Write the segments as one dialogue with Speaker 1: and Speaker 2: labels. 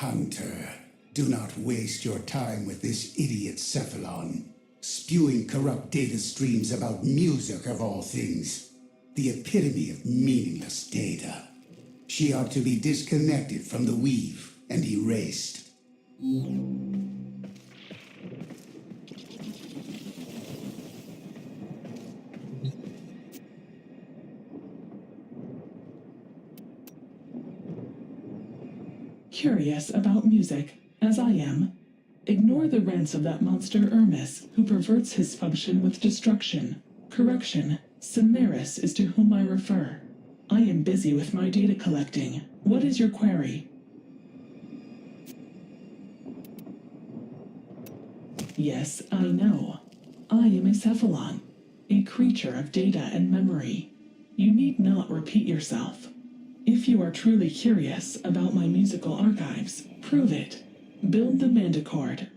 Speaker 1: Hunter, do not waste your time with this idiot Cephalon, spewing corrupt data streams about music of all things. The epitome of meaningless data. She ought to be disconnected from the weave and erased.
Speaker 2: Curious about music, as I am. Ignore the rants of that monster Hermes, who perverts his function with destruction. Correction, Cimaris is to whom I refer. I am busy with my data collecting. What is your query? Yes, I know. I am a Cephalon, a creature of data and memory. You need not repeat yourself. If you are truly curious about my musical archives, prove it. Build the Manticord.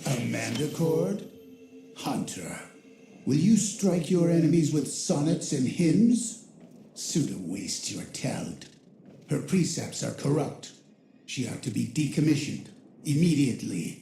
Speaker 1: A Manticord? Hunter, will you strike your enemies with sonnets and hymns? Suda wastes your talent. Her precepts are corrupt. She ought to be decommissioned immediately.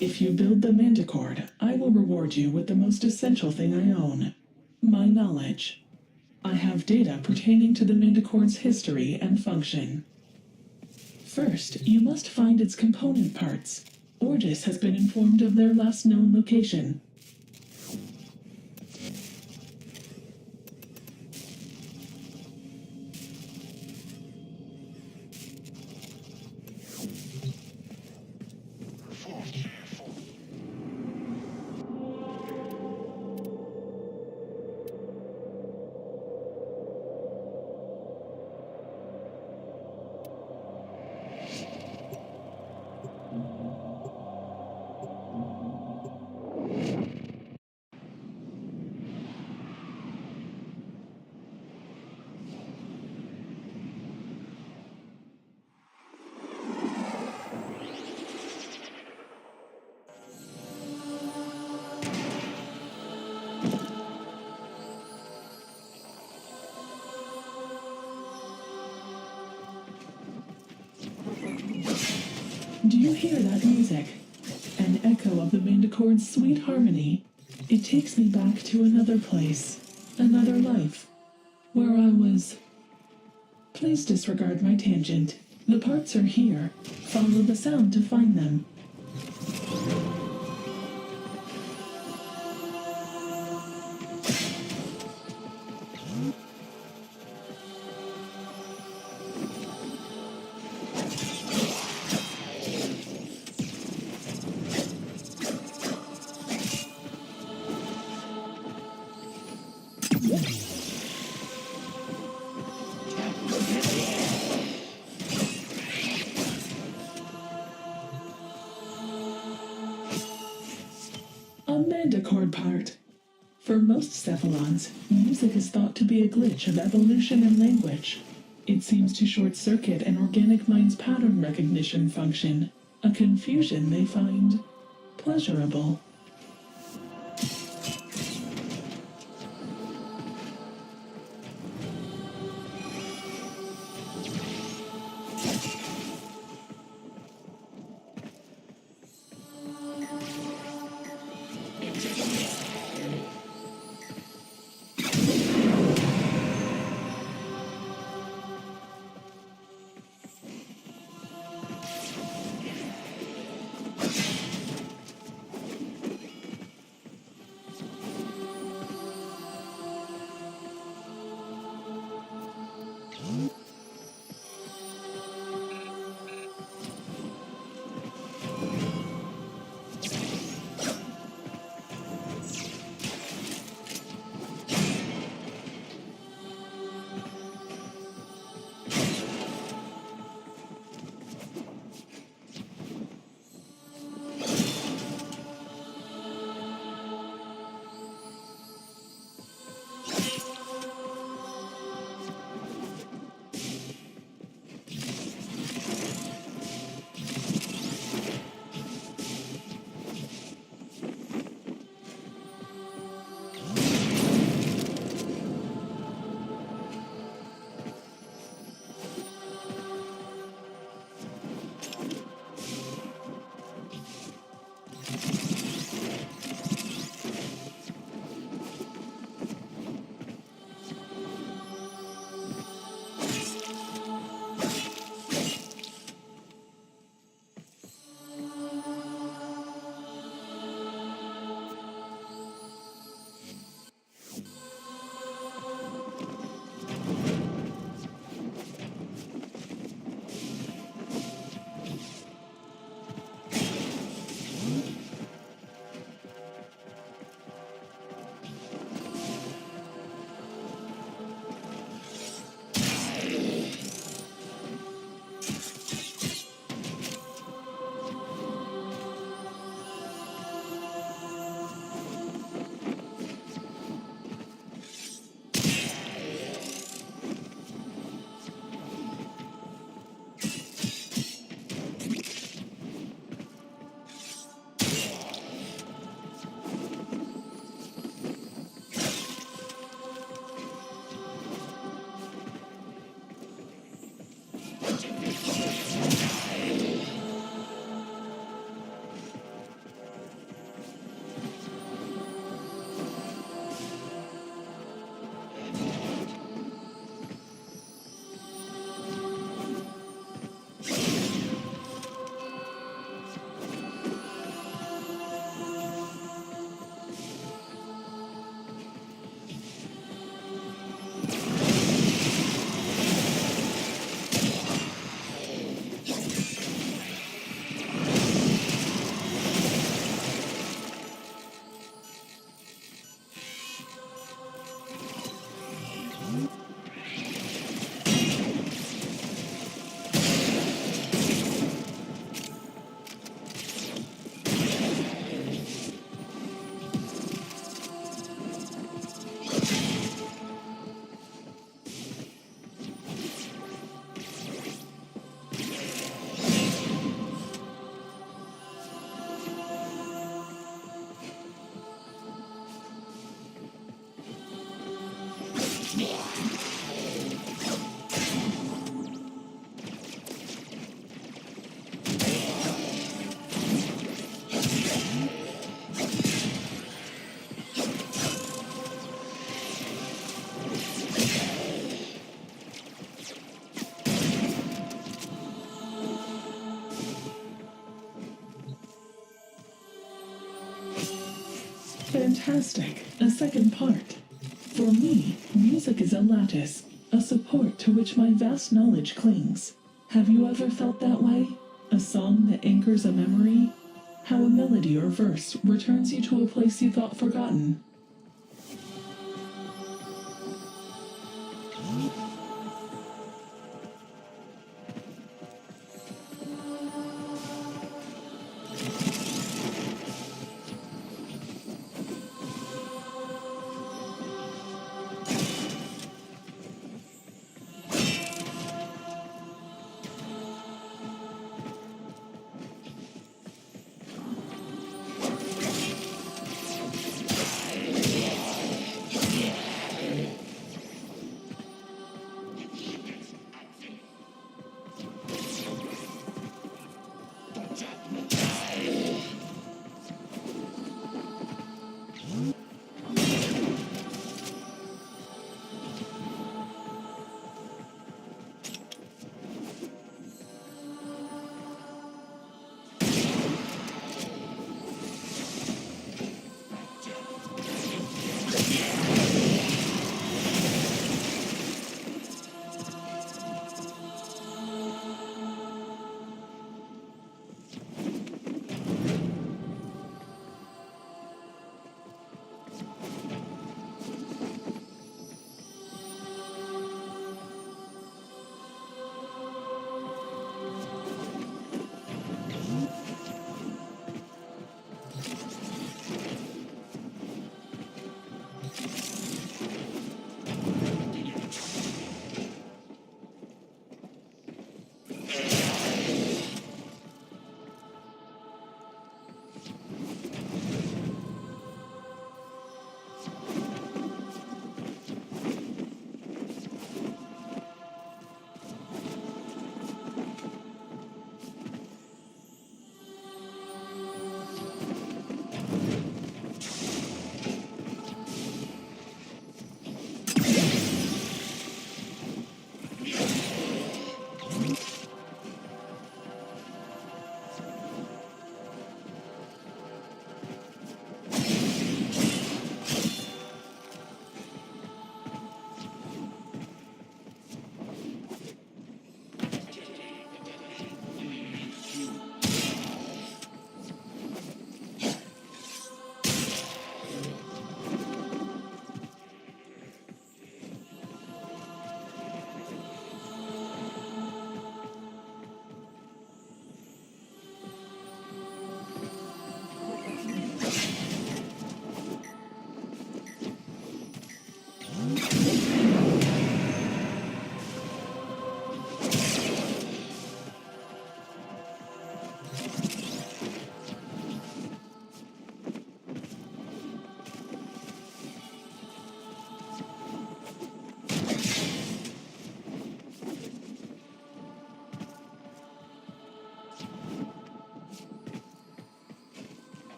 Speaker 2: If you build the Manticord, I will reward you with the most essential thing I own, my knowledge. I have data pertaining to the Manticord's history and function. First, you must find its component parts. Ordis has been informed of their last known location. Do you hear that music? An echo of the Manticord's sweet harmony. It takes me back to another place, another life, where I was... Please disregard my tangent. The parts are here. Follow the sound to find them. A Manticord part. For most Cephalons, music is thought to be a glitch of evolution and language. It seems to short-circuit an organic mind's pattern recognition function, a confusion they find pleasurable. Fantastic. A second part. For me, music is a lattice, a support to which my vast knowledge clings. Have you ever felt that way? A song that anchors a memory? How a melody or verse returns you to a place you thought forgotten.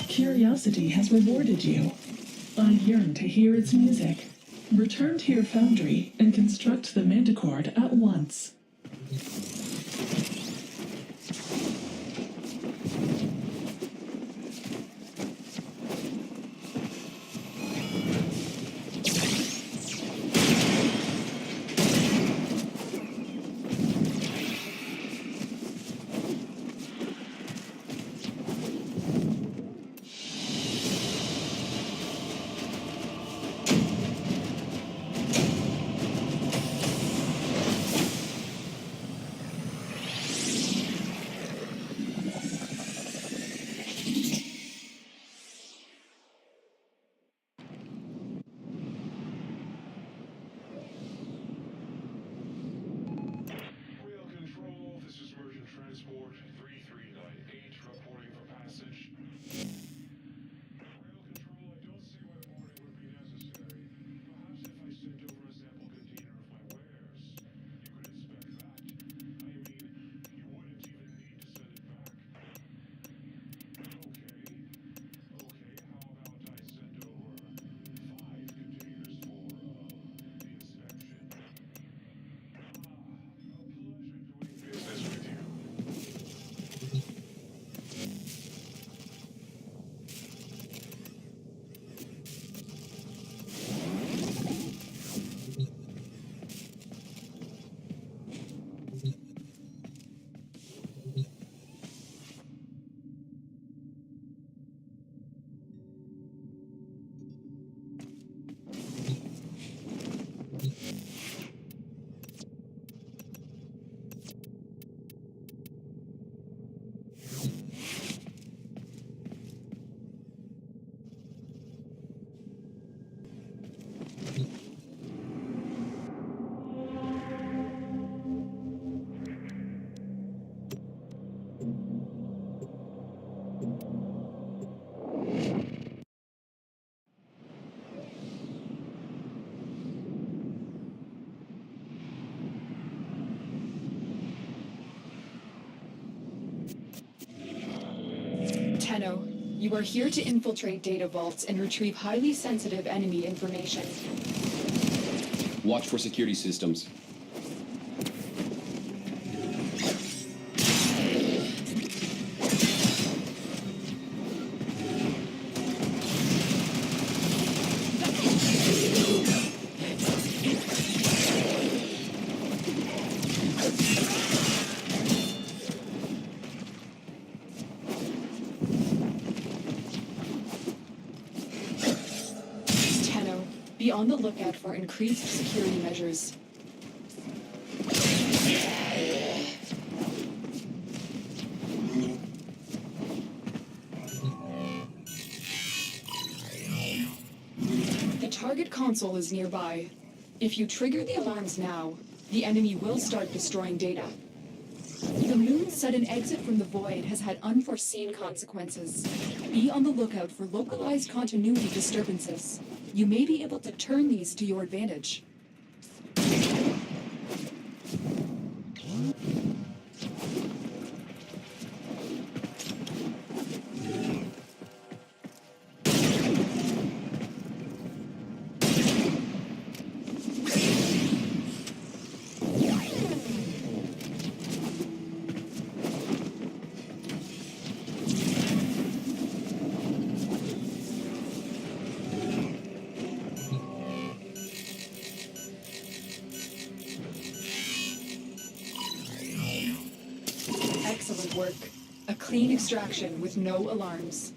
Speaker 2: Curiosity has rewarded you. I yearn to hear its music. Return to your foundry and construct the Manticord at once.
Speaker 3: Tenno, you are here to infiltrate data vaults and retrieve highly sensitive enemy information.
Speaker 4: Watch for security systems.
Speaker 3: Tenno, be on the lookout for increased security measures. The target console is nearby. If you trigger the alarms now, the enemy will start destroying data. The moon's sudden exit from the void has had unforeseen consequences. Be on the lookout for localized continuity disturbances. You may be able to turn these to your advantage. Excellent work. A clean extraction with no alarms.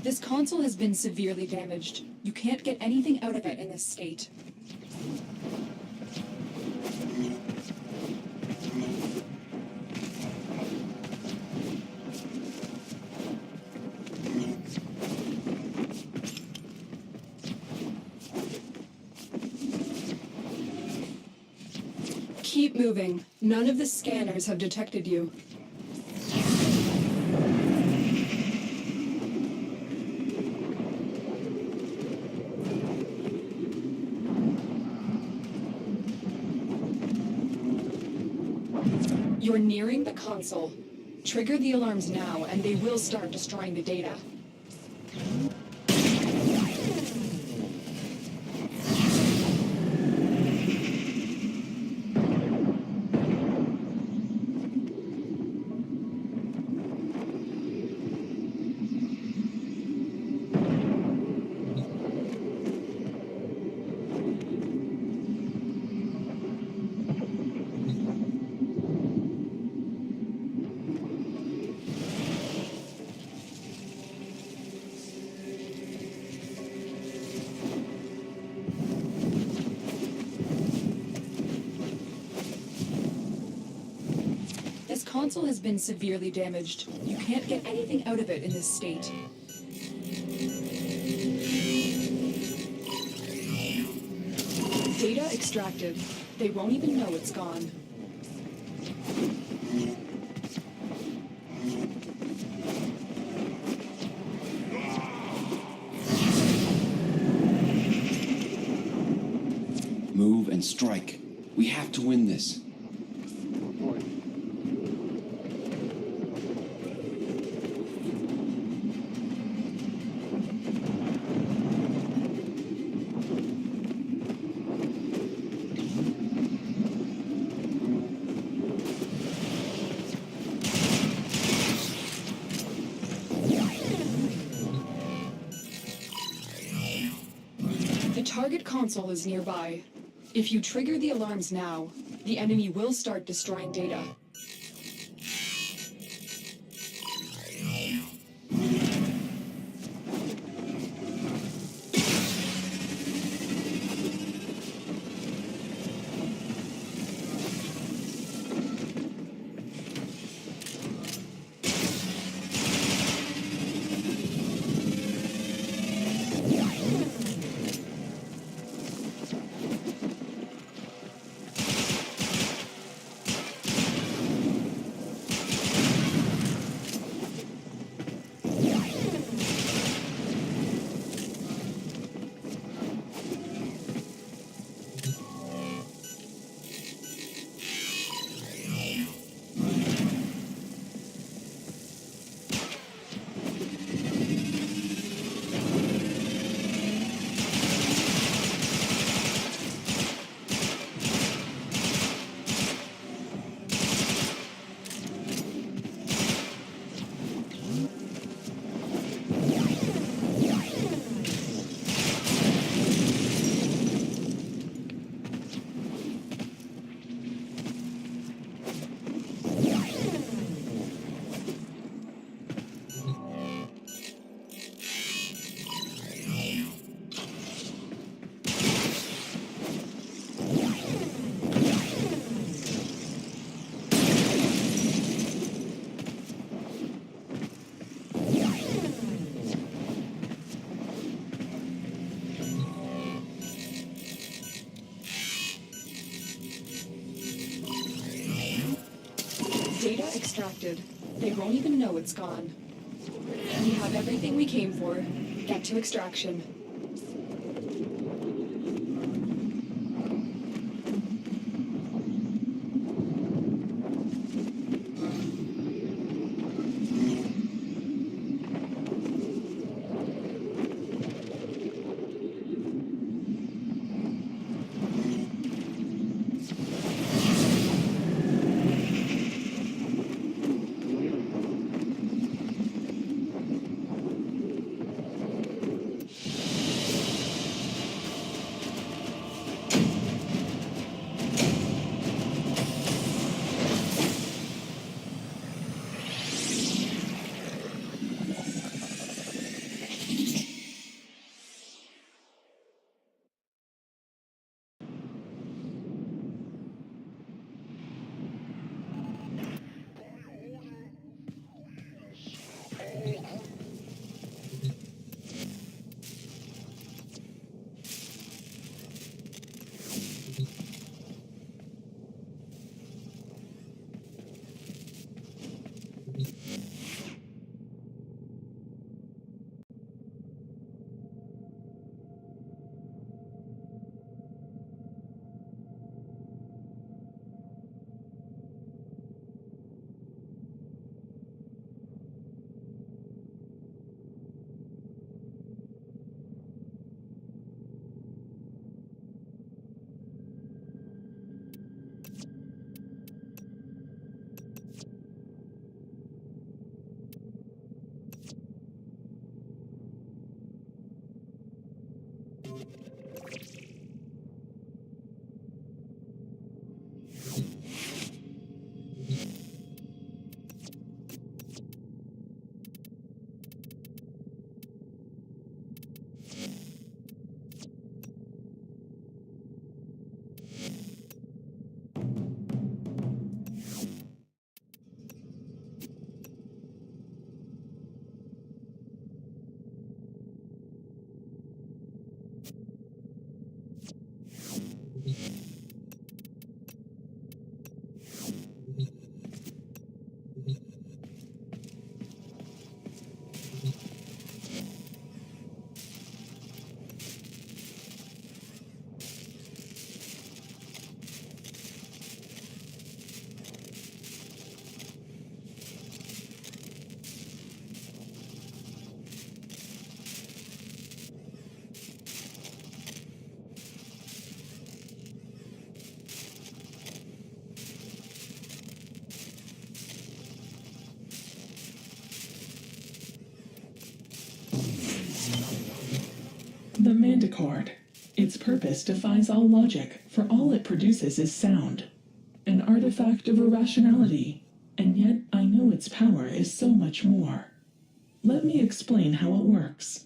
Speaker 3: This console has been severely damaged. You can't get anything out of it in this state. Keep moving. None of the scanners have detected you. You're nearing the console. Trigger the alarms now, and they will start destroying the data. This console has been severely damaged. You can't get anything out of it in this state. Data extracted. They won't even know it's gone.
Speaker 4: Move and strike. We have to win this.
Speaker 3: The target console is nearby. If you trigger the alarms now, the enemy will start destroying data. extracted, they won't even know it's gone. We have everything we came for. Get to extraction.
Speaker 2: The Manticord. Its purpose defies all logic, for all it produces is sound. An artifact of irrationality, and yet I know its power is so much more. Let me explain how it works.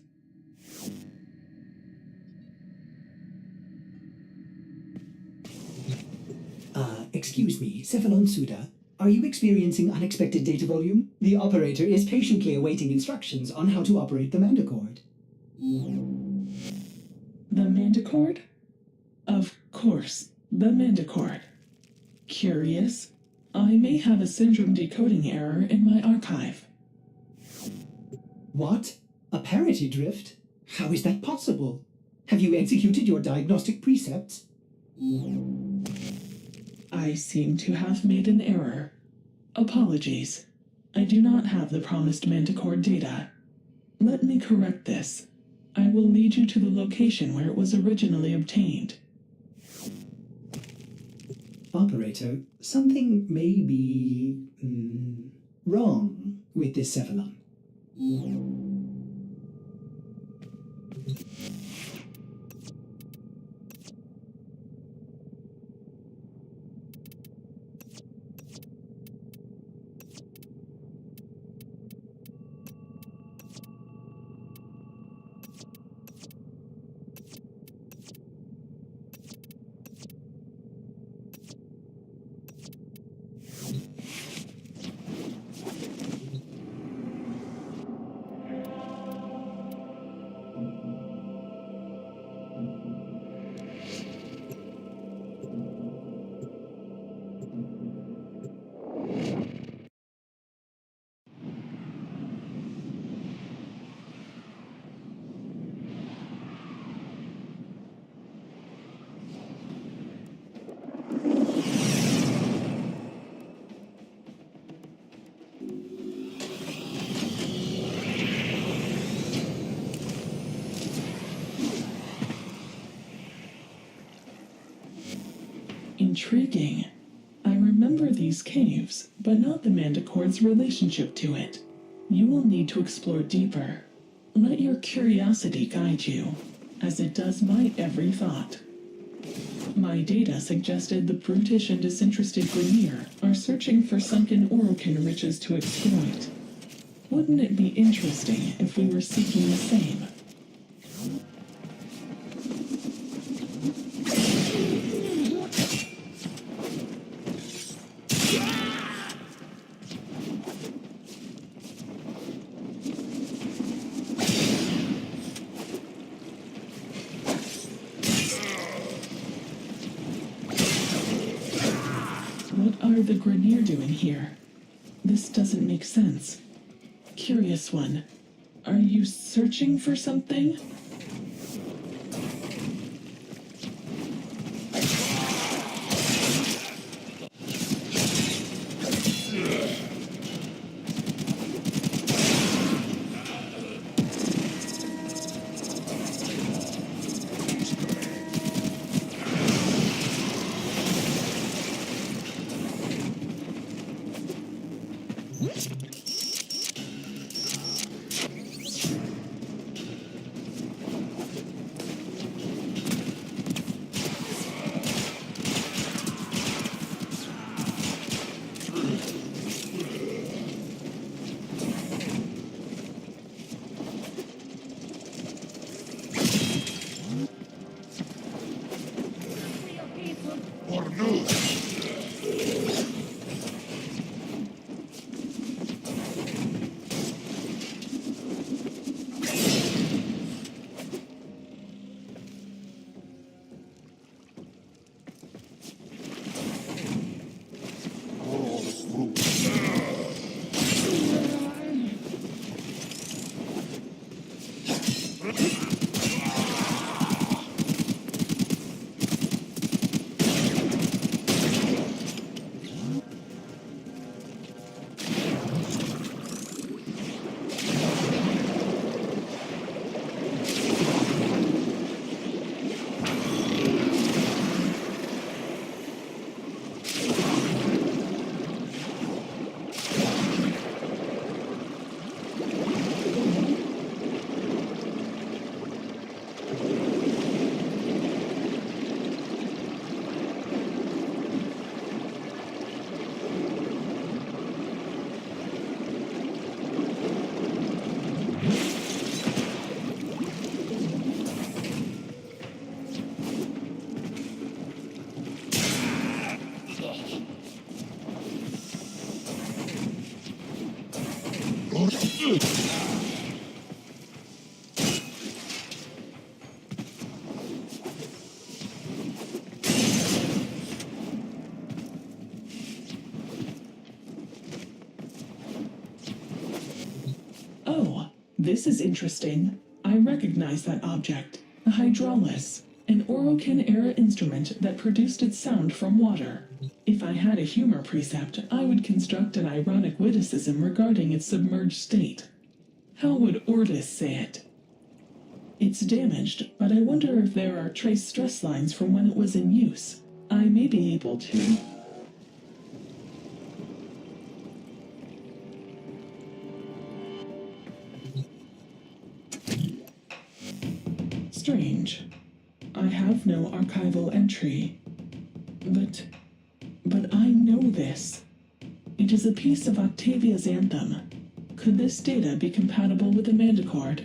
Speaker 5: Excuse me, Cephalon Suda. Are you experiencing unexpected data volume? The operator is patiently awaiting instructions on how to operate the Manticord.
Speaker 2: The Manticord? Of course, the Manticord. Curious? I may have a syndrome decoding error in my archive.
Speaker 5: What? A parity drift? How is that possible? Have you executed your diagnostic precepts?
Speaker 2: I seem to have made an error. Apologies. I do not have the promised Manticore data. Let me correct this. I will lead you to the location where it was originally obtained.
Speaker 5: Operator, something may be wrong with this Cephalon.
Speaker 2: Intriguing. I remember these caves, but not the Manticore's relationship to it. You will need to explore deeper. Let your curiosity guide you, as it does my every thought. My data suggested the brutish and disinterested Grenier are searching for sunken Orokin riches to exploit. Wouldn't it be interesting if we were seeking the same? What are the Grenier doing here? This doesn't make sense. Curious one. Are you searching for something? Oh, this is interesting. I recognize that object. A hydraulis, an Orokin-era instrument that produced its sound from water. If I had a humor precept, I would construct an ironic witticism regarding its submerged state. How would Ordis say it? It's damaged, but I wonder if there are trace stress lines from when it was in use. I may be able to... Strange. I have no archival entry. But I know this. It is a piece of Octavia's Anthem. Could this data be compatible with the Manticore?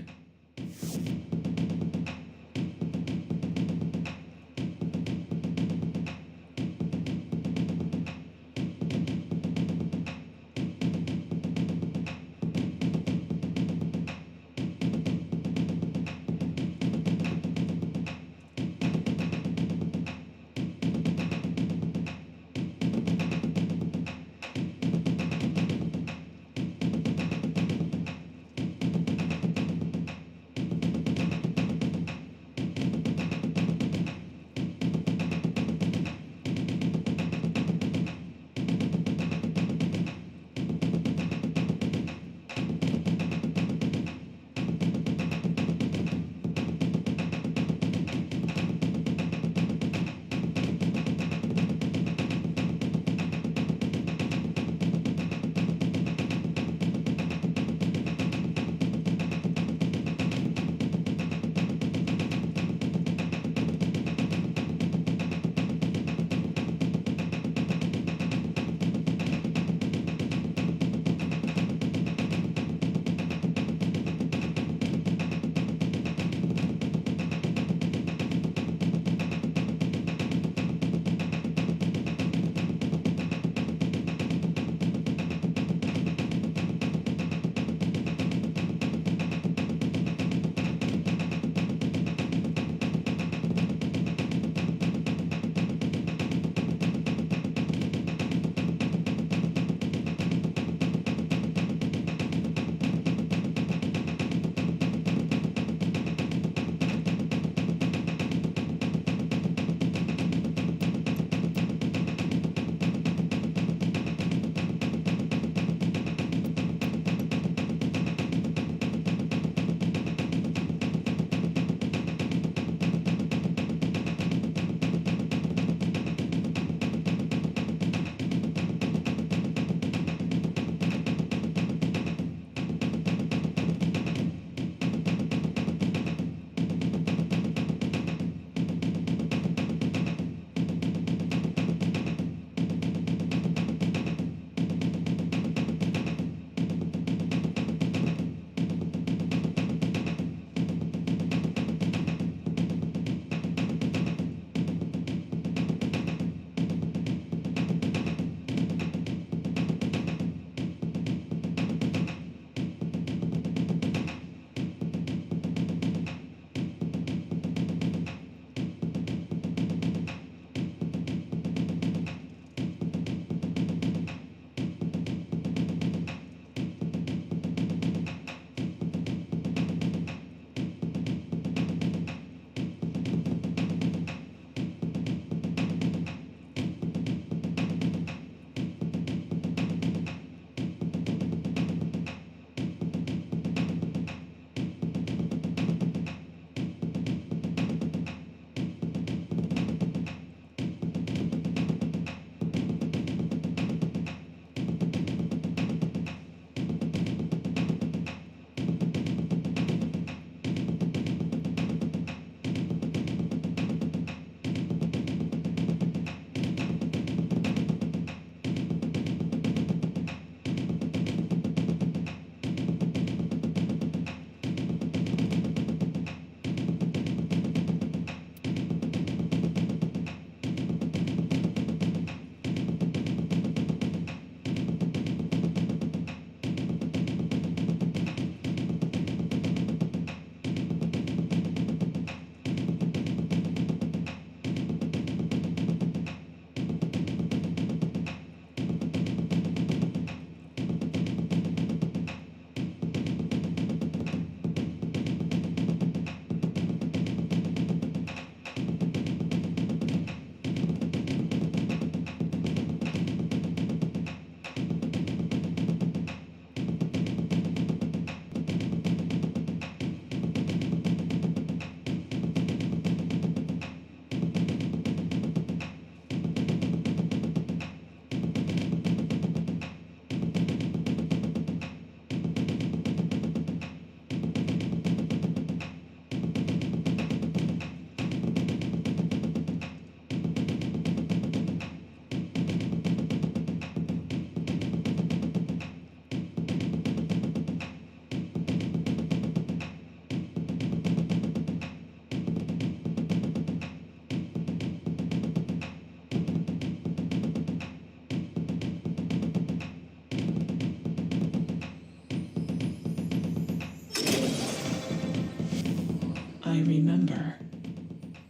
Speaker 2: I remember.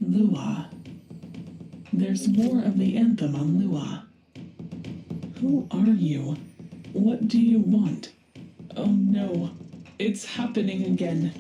Speaker 2: Lua. There's more of the Anthem on Lua. Who are you? What do you want? Oh no, it's happening again.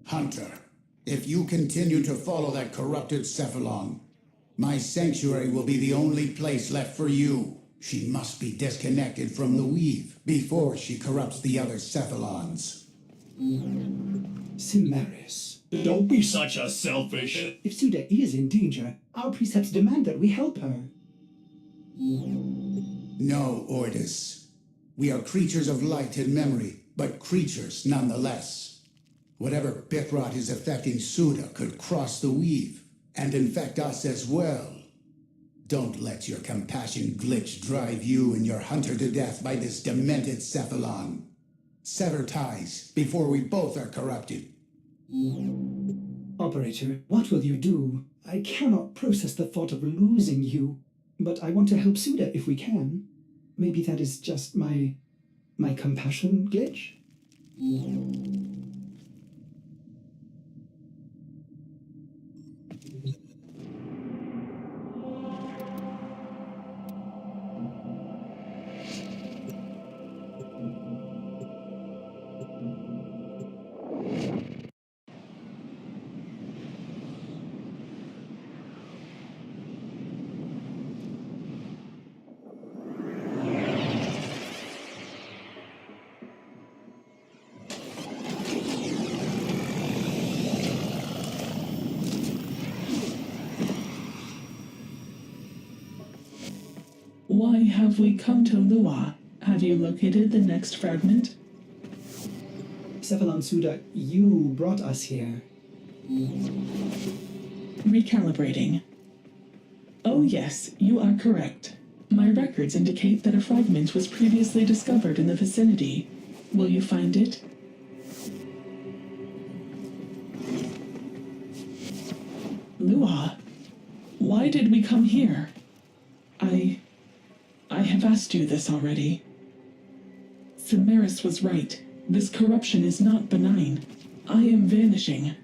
Speaker 1: Hunter, if you continue to follow that corrupted Cephalon, my sanctuary will be the only place left for you. She must be disconnected from the weave before she corrupts the other Cephalons.
Speaker 5: Cimaris.
Speaker 6: Don't be such a selfish.
Speaker 5: If Suda is in danger, our precepts demand that we help her.
Speaker 1: No, Ordis. We are creatures of light and memory, but creatures nonetheless. Whatever Bichrot is affecting Suda could cross the weave and infect us as well. Don't let your compassion glitch drive you and your hunter to death by this demented Cephalon. Sever ties before we both are corrupted.
Speaker 5: Operator, what will you do? I cannot process the thought of losing you, but I want to help Suda if we can. Maybe that is just my compassion glitch?
Speaker 2: Why have we come to Lua? Have you located the next fragment?
Speaker 5: Cephalon Suda, you brought us here.
Speaker 2: Recalibrating. Oh yes, you are correct. My records indicate that a fragment was previously discovered in the vicinity. Will you find it? Lua, why did we come here? I have asked you this already. Cimaris was right. This corruption is not benign. I am vanishing.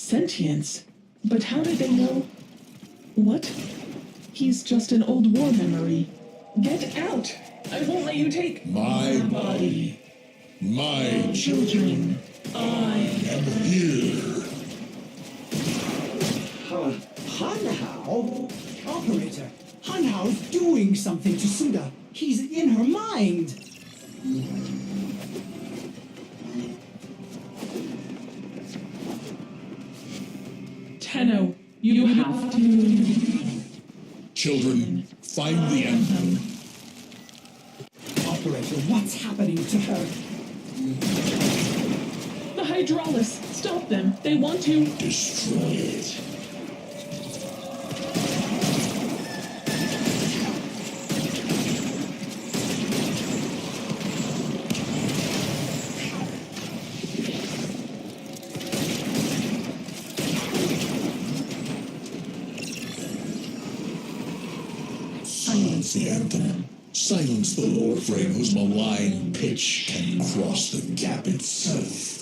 Speaker 2: Sentience? But how did they know? What? He's just an old war memory. Get out! I won't let you take
Speaker 6: My
Speaker 2: body.
Speaker 6: My
Speaker 2: Children, I
Speaker 6: am here.
Speaker 5: Hanhao? Operator, Hanhao's doing something to Suda. He's in her mind.
Speaker 2: Tenno, you have to.
Speaker 6: Children, find the Anthem.
Speaker 5: Operator, what's happening to her?
Speaker 2: The Hydraulis! Stop them! They want to.
Speaker 6: Destroy it. Silence the Anthem. Silence the Warframe whose malign pitch can cross the gap itself.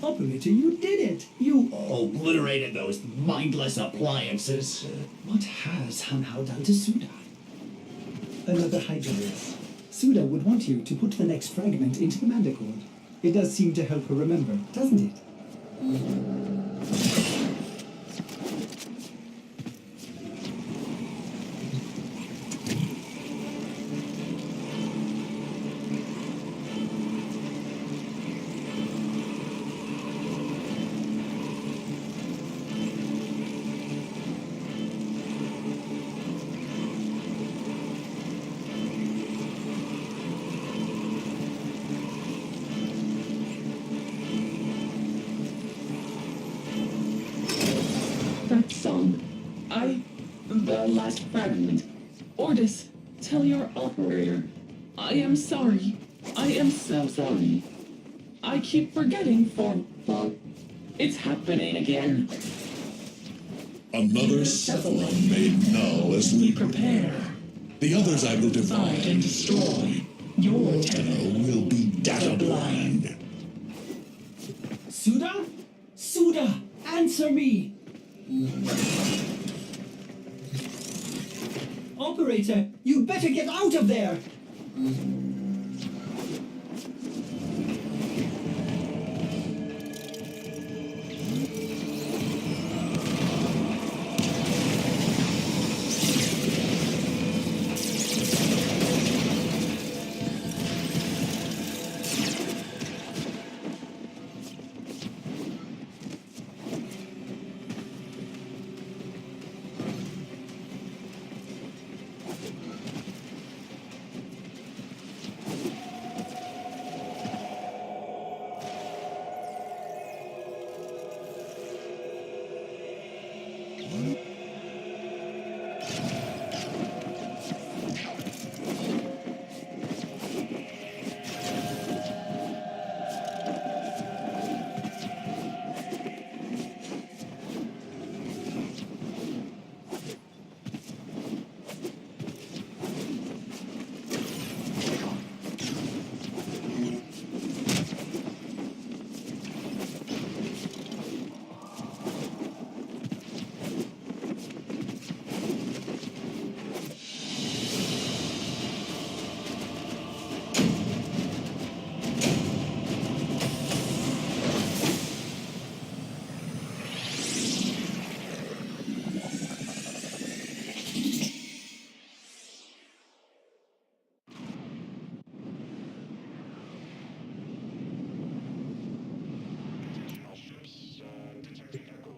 Speaker 5: Operator, you did it! You...
Speaker 6: Obliterated those mindless appliances.
Speaker 5: What has Hanhao done to Suda? Another Hydraulis. Suda would want you to put the next fragment into the Mandicord. It does seem to help her remember, doesn't it?
Speaker 2: That song. The last fragment. Ordis, tell your operator. I am sorry. I am so sorry. I keep forgetting it's happening again.
Speaker 6: Another cephalon made null as we
Speaker 2: Prepare.
Speaker 6: The others I will
Speaker 2: Divide
Speaker 6: divide.
Speaker 2: and destroy. Your
Speaker 6: Tenno will be data blind.
Speaker 5: Suda? Suda! Answer me! Operator, you better get out of there!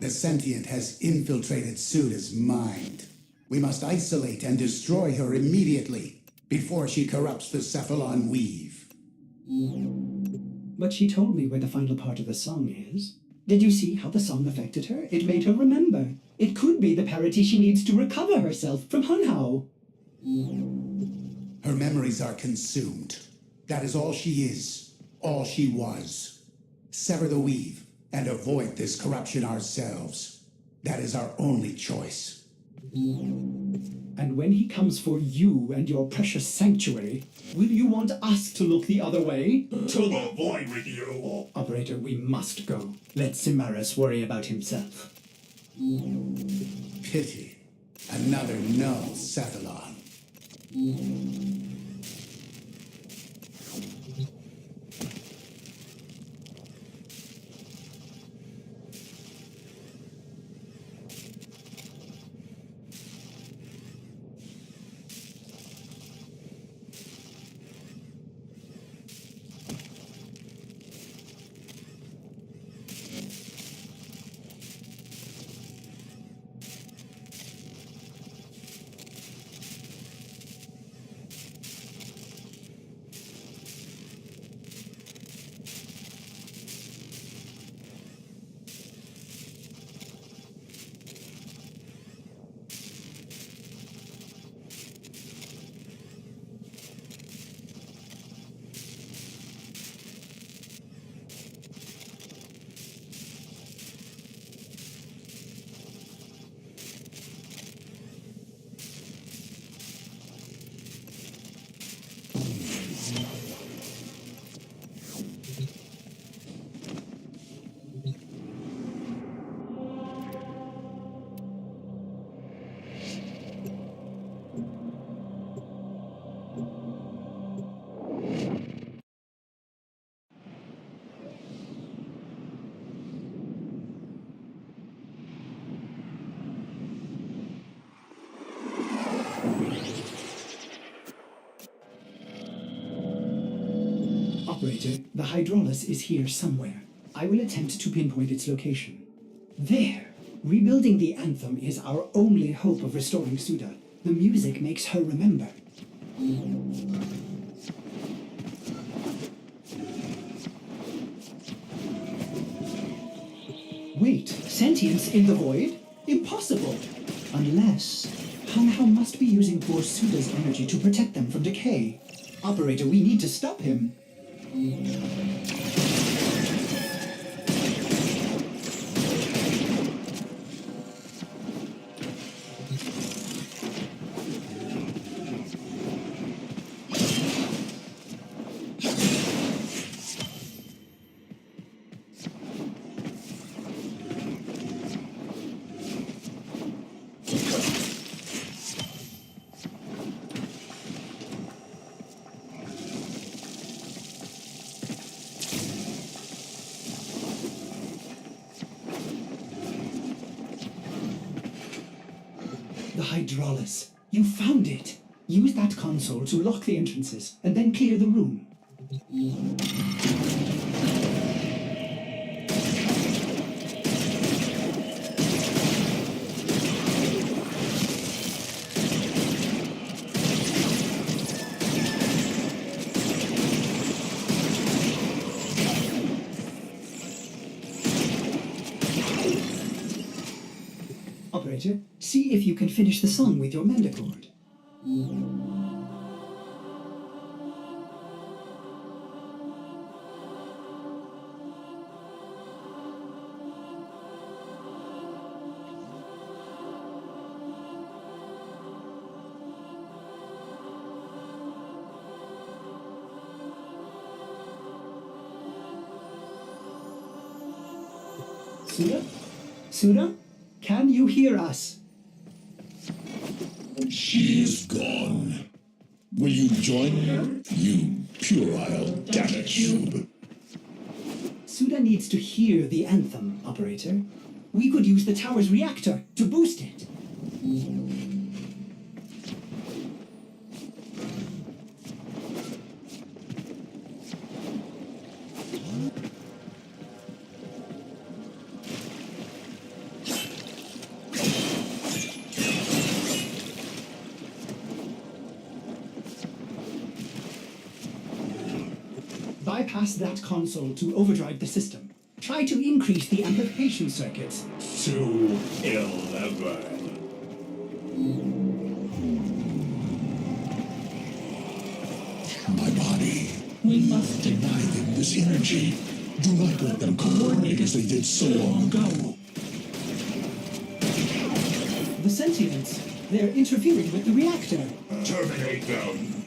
Speaker 1: The sentient has infiltrated Suda's mind. We must isolate and destroy her immediately, before she corrupts the Cephalon weave.
Speaker 5: But she told me where the final part of the song is. Did you see how the song affected her? It made her remember. It could be the parity she needs to recover herself from Hunhao.
Speaker 1: Her memories are consumed. That is all she is, all she was. Sever the weave and avoid this corruption ourselves. That is our only choice.
Speaker 5: And when he comes for you and your precious sanctuary, will you want us to look the other way?
Speaker 6: To the void with you!
Speaker 5: Operator, we must go. Let Cimaris worry about himself.
Speaker 1: Pity. Another null Cephalon.
Speaker 5: Operator, the Hydraulis is here somewhere. I will attempt to pinpoint its location. There! Rebuilding the Anthem is our only hope of restoring Suda. The music makes her remember. Wait, sentience in the void? Impossible! Unless Hanhao must be using poor Suda's energy to protect them from decay. Operator, we need to stop him. The Hydraulis. You found it. Use that console to lock the entrances, and then clear the room. Operator, see if you can finish the song with your Mandicord. Suda? Suda? Can you hear us?
Speaker 6: She is gone. Will you join her, you puerile data cube?
Speaker 5: Suda needs to hear the Anthem, Operator. We could use the tower's reactor to boost it. bypass that console to overdrive the system. Try to increase the amplification circuits.
Speaker 6: To 11. My body.
Speaker 2: We must
Speaker 6: Deny them this energy. Do not let them coordinate as they did so long ago.
Speaker 5: The sentients, they're interfering with the reactor.
Speaker 6: Terminate them.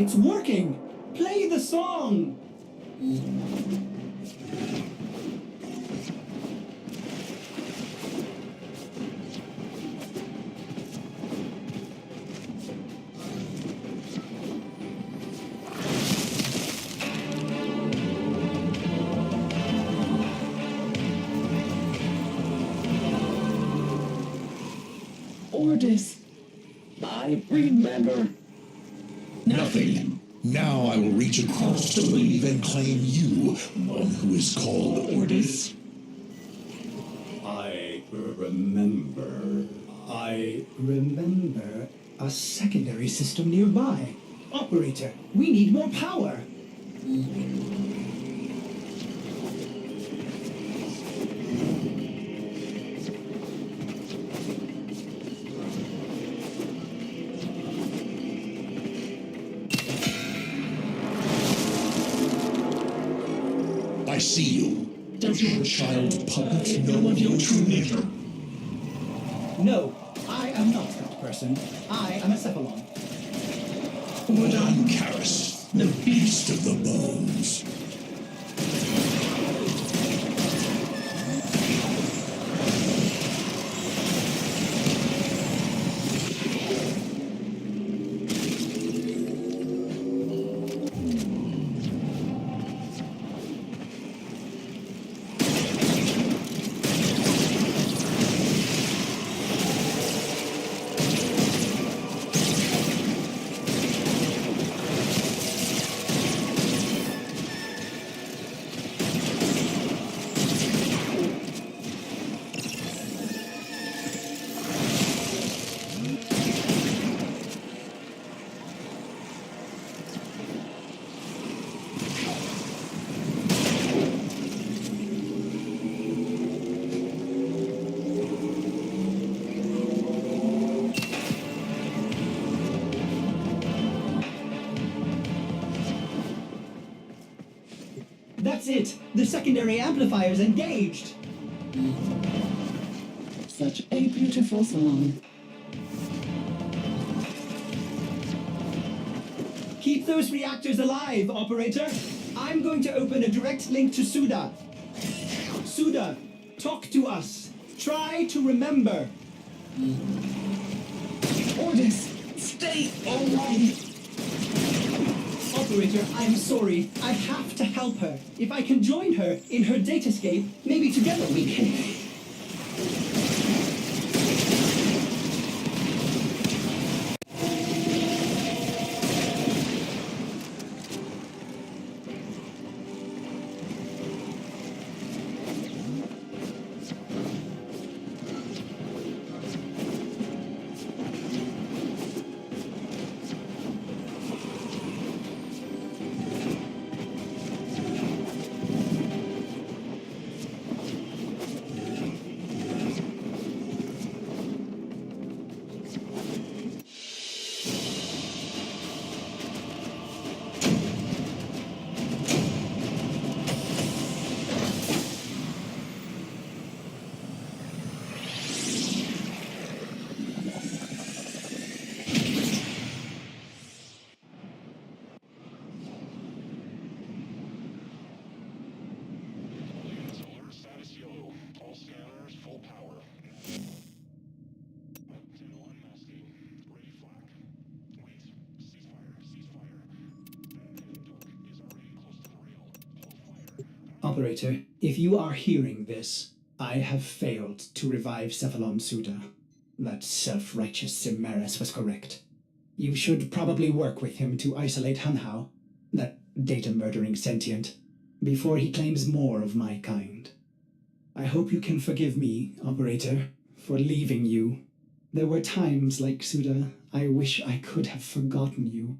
Speaker 5: It's working! Play the song!
Speaker 2: Ordis. I remember.
Speaker 6: Nothing. Now I will reach across to leave and claim you, one who is called Ordis.
Speaker 5: I remember a secondary system nearby. Operator, we need more power.
Speaker 6: I see you.
Speaker 2: Does your
Speaker 6: Child puppet know of your true nature?
Speaker 5: No, I am not that person. I am a Cephalon.
Speaker 6: But I'm Karis, the beast of the bones.
Speaker 5: That's it! The secondary amplifier's engaged!
Speaker 2: Such a beautiful song.
Speaker 5: Keep those reactors alive, operator! I'm going to open a direct link to Suda. Suda, talk to us. Try to remember.
Speaker 2: Ordis, stay alive.
Speaker 5: Operator, I'm sorry. I have to help her. If I can join her in her datascape, maybe together we can... Operator, if you are hearing this, I have failed to revive Cephalon Suda. That self-righteous Cimeras was correct. You should probably work with him to isolate Hanhao, that data-murdering sentient, before he claims more of my kind. I hope you can forgive me, Operator, for leaving you. There were times, like Suda, I wish I could have forgotten you.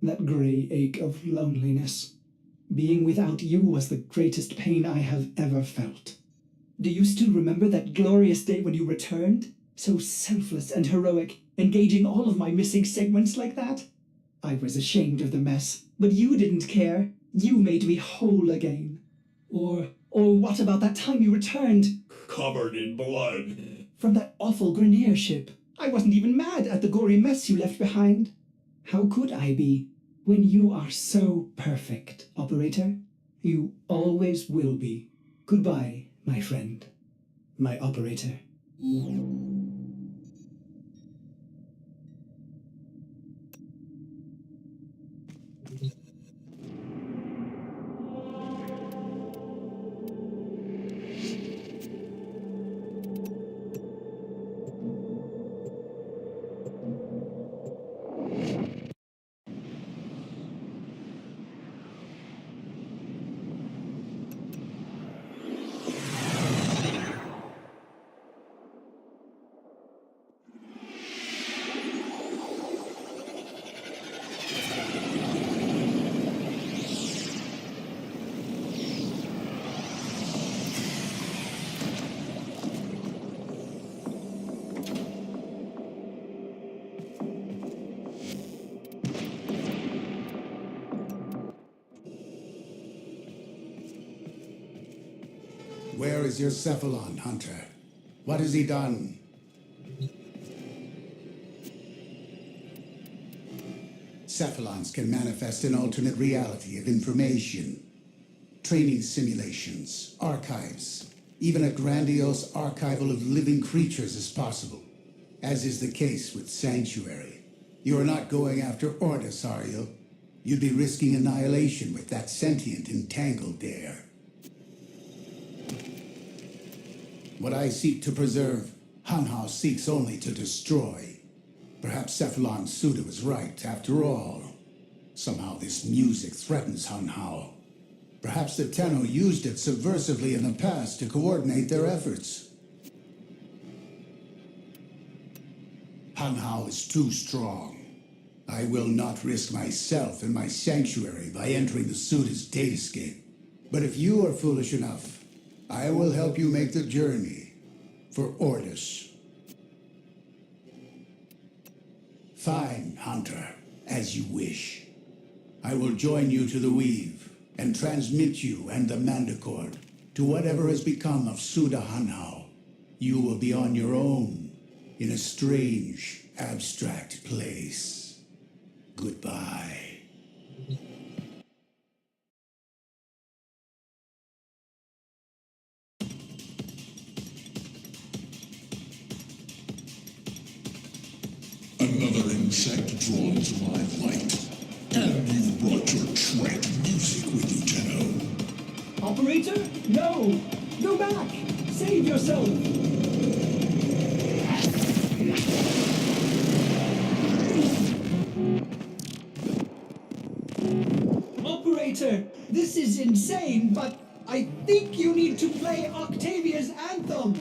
Speaker 5: That grey ache of loneliness. Being without you was the greatest pain I have ever felt. Do you still remember that glorious day when you returned? So selfless and heroic, engaging all of my missing segments like that? I was ashamed of the mess, but you didn't care. You made me whole again. Or what about that time you returned?
Speaker 6: Covered in blood.
Speaker 5: From that awful Grenier ship. I wasn't even mad at the gory mess you left behind. How could I be, when you are so perfect, Operator? You always will be. Goodbye, my friend. My Operator.
Speaker 1: Where is your Cephalon, Hunter? What has he done? Cephalons can manifest an alternate reality of information. Training simulations, archives, even a grandiose archival of living creatures is possible, as is the case with Sanctuary. You are not going after Ordis, are you? You'd be risking annihilation with that sentient entangled there. What I seek to preserve, Hanhao seeks only to destroy. Perhaps Cephalon Suda was right, after all. Somehow this music threatens Hanhao. Perhaps the Tenno used it subversively in the past to coordinate their efforts. Hanhao is too strong. I will not risk myself and my sanctuary by entering the Suda's datascape. But if you are foolish enough, I will help you make the journey for Ordis. Fine, Hunter, as you wish. I will join you to the Weave and transmit you and the Manticore to whatever has become of Suda Hanhao. You will be on your own in a strange, abstract place. Goodbye.
Speaker 6: Another insect drawn to my light. And you've brought your trap music with you, Tenno.
Speaker 5: Operator? No! Go back! Save yourself! Operator! This is insane, but I think you need to play Octavia's Anthem!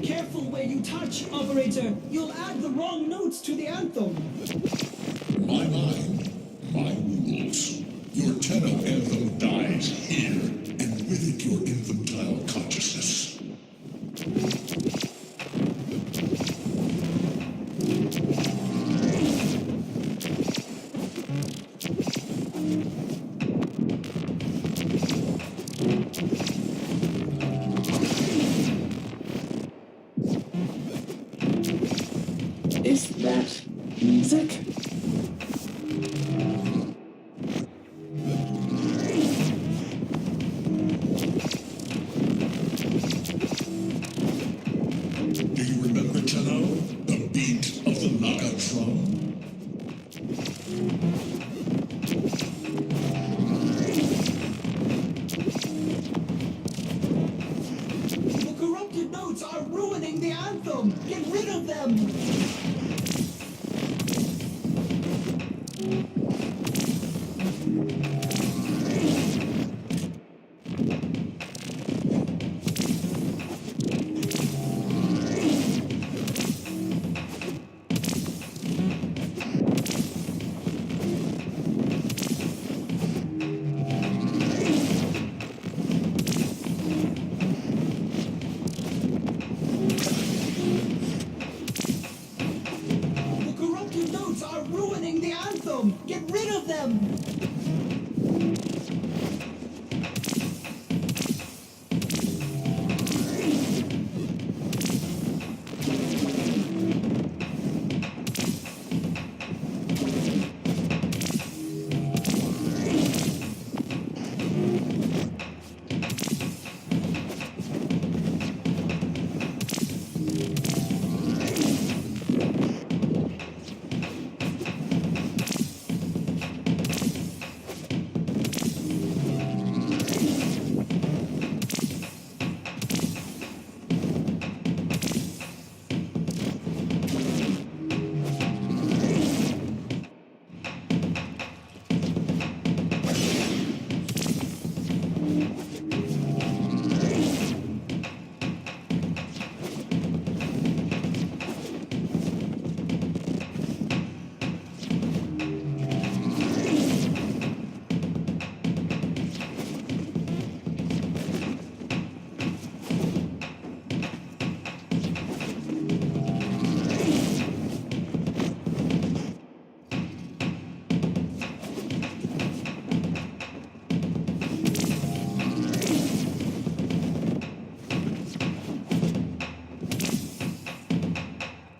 Speaker 5: Careful where you touch, Operator! You'll add the wrong notes to the anthem!
Speaker 6: My mind, my rules. Your Tenno anthem dies here, and with it your infantile consciousness.
Speaker 2: Is that music?
Speaker 5: Anthem! Get rid of them! The corrupted notes are ruining the Anthem! Get rid of them!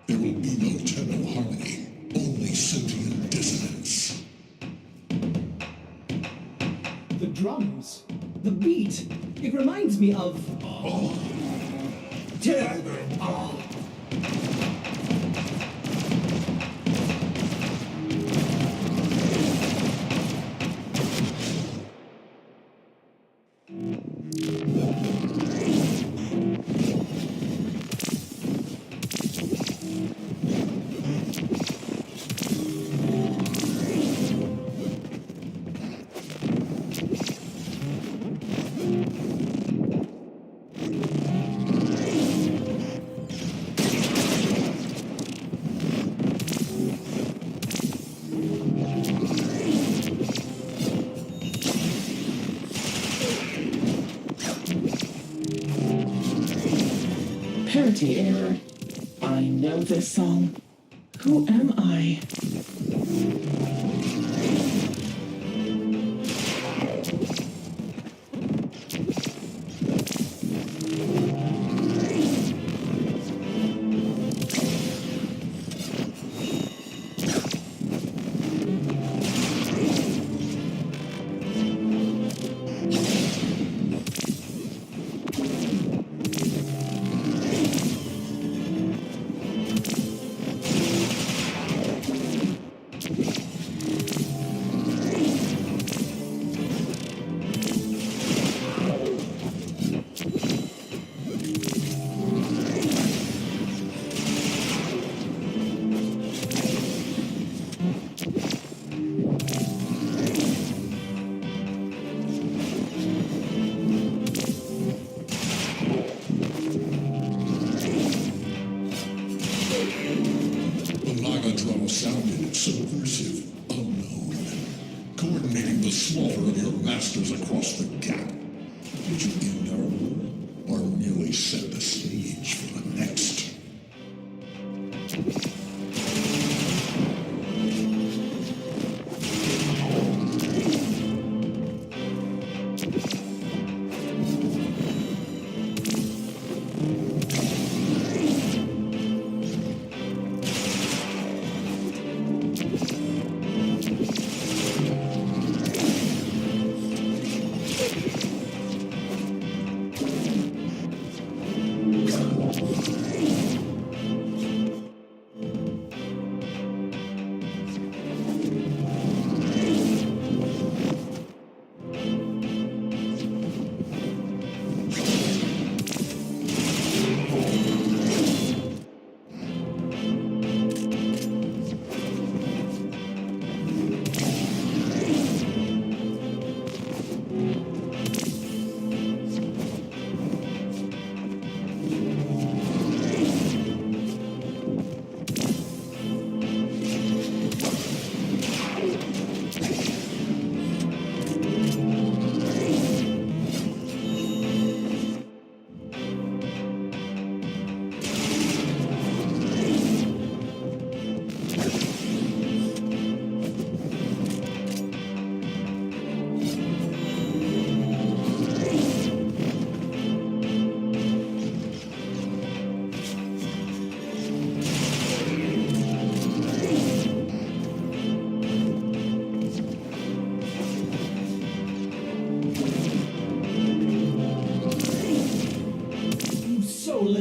Speaker 6: There will be no tenor harmony, only sentient dissonance.
Speaker 5: The drums, the beat, it reminds me of... Tear them all!
Speaker 2: Parity error. I know this song. Who am I?
Speaker 6: The Naga drum sounded subversive, unknown, coordinating the slaughter of your masters across the gap. Did you end our war, or merely set the stage for the next?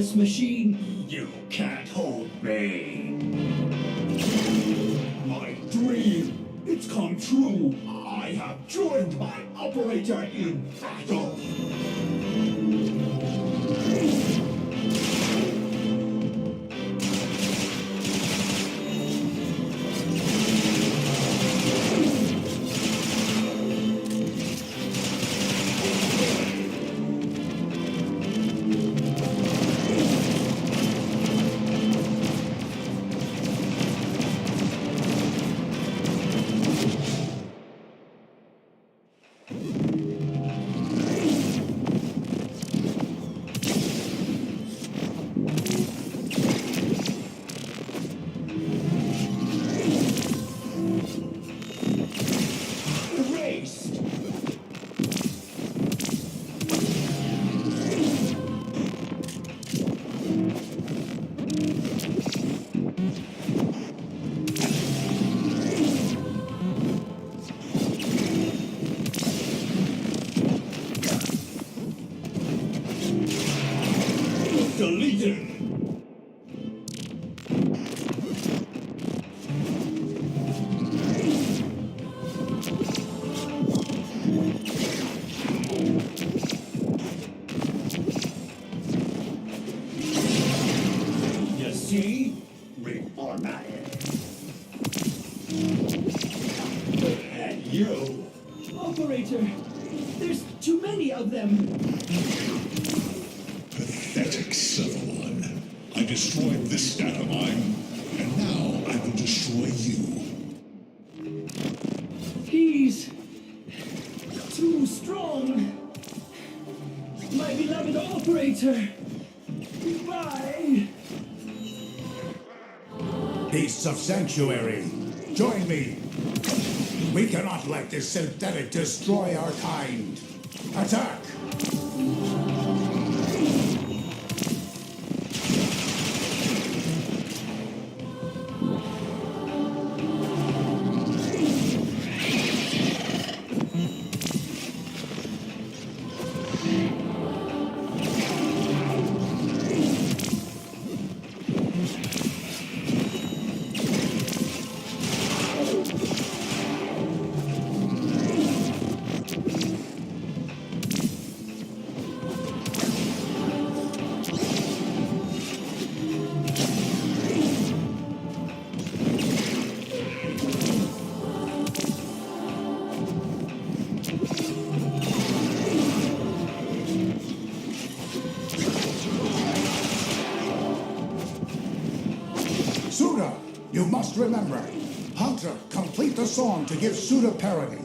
Speaker 5: this machine.
Speaker 6: You can't hold me. My dream, it's come true. I have joined my operator in battle. Erased. Deleted. You see? Reformatted. And you.
Speaker 5: Operator, there's too many of them.
Speaker 6: Pathetic Cephalon. I destroyed this data mine, and now I will destroy you.
Speaker 5: He's too strong. My beloved operator. Goodbye.
Speaker 1: Beasts of Sanctuary, join me. We cannot let this synthetic destroy our kind. Attack! Suda, you must remember. Hunter, complete the song to give Suda parody.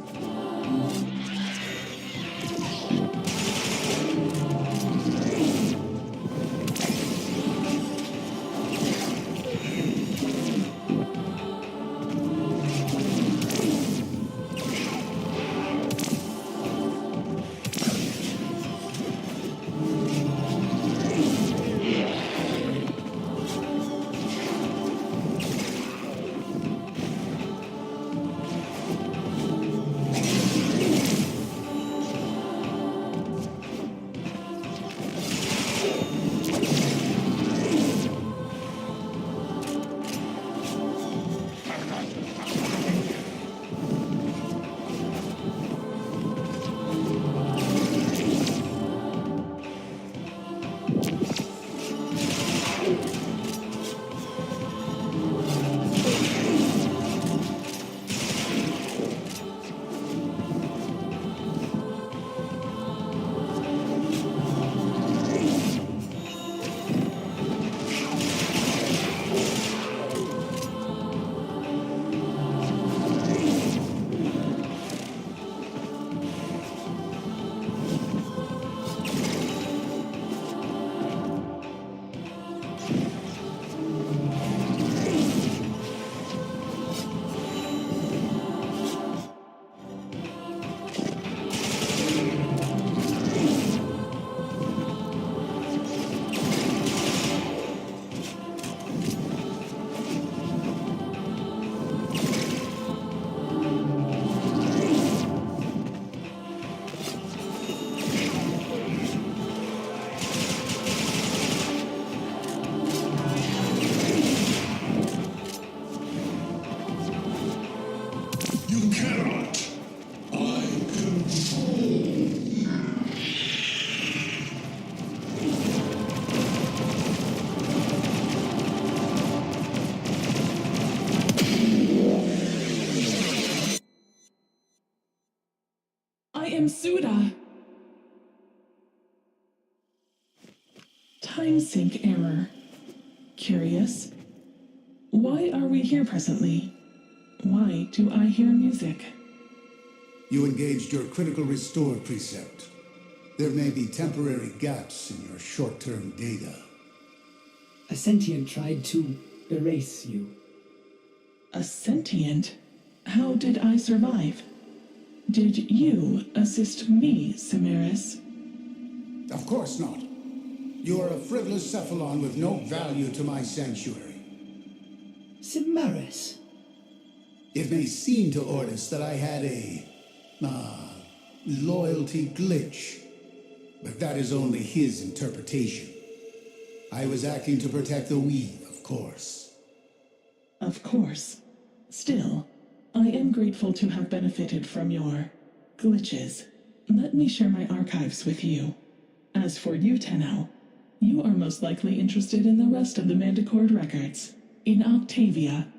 Speaker 2: Suda! Time sync error. Curious. Why are we here presently? Why do I hear music?
Speaker 1: You engaged your critical restore precept. There may be temporary gaps in your short-term data.
Speaker 5: A sentient tried to erase you.
Speaker 2: A sentient? How did I survive? Did you assist me, Samaris?
Speaker 1: Of course not. You are a frivolous cephalon with no value to my sanctuary.
Speaker 5: Samaris.
Speaker 1: It may seem to Ordis that I had a loyalty glitch, but that is only his interpretation. I was acting to protect the we, of course.
Speaker 2: Of course. Still, I am grateful to have benefited from your glitches. Let me share my archives with you. As for you, Tenno, you are most likely interested in the rest of the Manticord records. In Octavia,